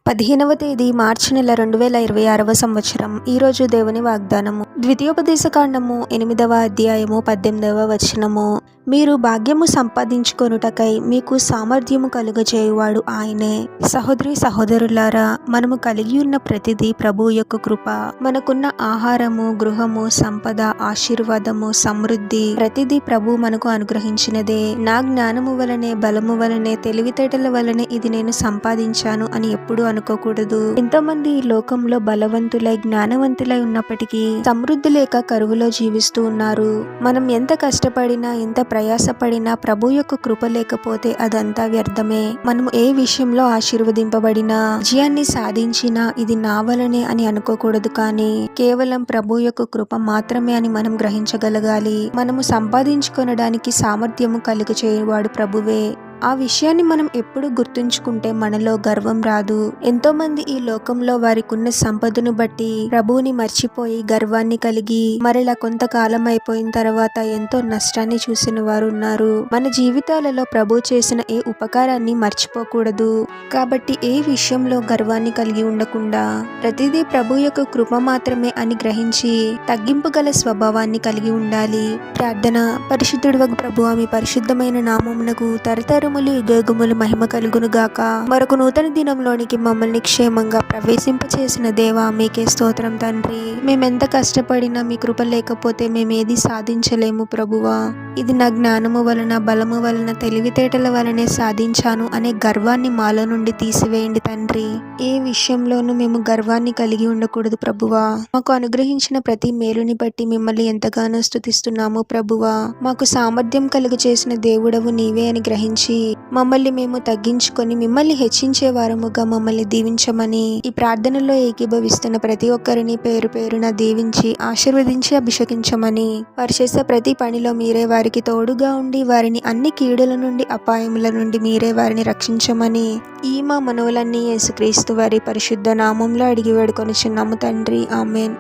15వ తేదీ మార్చి నెల 2026వ సంవత్సరం. ఈరోజు దేవుని వాగ్దానము. ద్వితీయోపదేశకాండము 8వ అధ్యాయము 18వ వచనము. మీరు భాగ్యము సంపాదించుకొనుటకై మీకు సామర్థ్యము కలుగజేయువాడు ఆయనే. సహోదరి సహోదరులారా, మనము కలిగి ఉన్న ప్రతిదీ ప్రభువు యొక్క కృప. మనకున్న ఆహారము, గృహము, సంపద, ఆశీర్వాదము, సమృద్ధి ప్రతిదీ ప్రభు మనకు అనుగ్రహించినదే. నా జ్ఞానము వలనే, బలము వలనే, తెలివితేటల వలనే ఇది నేను సంపాదించాను అని ఎప్పుడు అనుకోకూడదు. ఎంతోమంది ఈ లోకంలో బలవంతులై, జ్ఞానవంతులై ఉన్నప్పటికీ సమృద్ధి లేక కరువులో జీవిస్తూ ఉన్నారు. మనం ఎంత కష్టపడినా, ఎంత ప్రయాసపడినా ప్రభు యొక్క కృప లేకపోతే అదంతా వ్యర్థమే. మనము ఏ విషయంలో ఆశీర్వదింపబడినా, విజయాన్ని సాధించినా ఇది నా వలనే అని అనుకోకూడదు, కానీ కేవలం ప్రభు యొక్క కృప మాత్రమే అని మనం గ్రహించగలగాలి. మనము సంపాదించుకొనడానికి సామర్థ్యము కలుగచేయువాడు ప్రభువే. ఆ విషయాన్ని మనం ఎప్పుడు గుర్తుంచుకుంటే మనలో గర్వం రాదు. ఎంతో మంది ఈ లోకంలో వారికున్న సంపదను బట్టి ప్రభువుని మర్చిపోయి గర్వాన్ని కలిగి మరలా కొంతకాలం అయిపోయిన తర్వాత ఎంతో నష్టాన్ని చూసిన వారు ఉన్నారు. మన జీవితాలలో ప్రభు చేసిన ఏ ఉపకారాన్ని మర్చిపోకూడదు. కాబట్టి ఏ విషయంలో గర్వాన్ని కలిగి ఉండకుండా ప్రతిదీ ప్రభు యొక్క కృప మాత్రమే అని గ్రహించి తగ్గింపు గల స్వభావాన్ని కలిగి ఉండాలి. ప్రార్థన. పరిశుద్ధుడు ప్రభువా, మీ పరిశుద్ధమైన నామమునకు తరతరములు యుగములు మహిమ కలుగును గాక. మరొక నూతన దినంలోనికి మమ్మల్ని క్షేమంగా ప్రవేశింపచేసిన దేవా, మీకే స్తోత్రం తండ్రి. మేమెంత కష్టపడినా మీ కృప లేకపోతే మేమేది సాధించలేము ప్రభువా. ఇది నా జ్ఞానము వలన, బలము వలన, తెలివితేటల వలనే సాధించాను అనే గర్వాన్ని మాలో నుండి తీసివేయండి తండ్రి. ఏ విషయంలోనూ మేము గర్వాన్ని కలిగి ఉండకూడదు ప్రభువా. మాకు అనుగ్రహించిన ప్రతి మేలుని బట్టి మిమ్మల్ని ఎంతగానో స్తుతిస్తున్నాము ప్రభువా. మాకు సామర్థ్యం కలుగు చేసిన దేవుడవు నీవే అని గ్రహించి మమ్మల్ని మేము తగ్గించుకొని మిమ్మల్ని హెచ్చించే వారముగా మమ్మల్ని దీవించమని ఈ ప్రార్థనలో ఏకీభవిస్తున్న ప్రతి ఒక్కరిని పేరు పేరున దీవించి ఆశీర్వదించి అభిషేకించమని, వారు చేసే ప్రతి పనిలో మీరే వారికి తోడుగా ఉండి వారిని అన్ని కీడుల నుండి, అపాయముల నుండి మీరే వారిని రక్షించమని ఈ మా మనవులన్నీ యేసుక్రీస్తు వారి పరిశుద్ధ నామంలో అడిగి వేడుకొనుచున్నాము తండ్రి. ఆమేన్.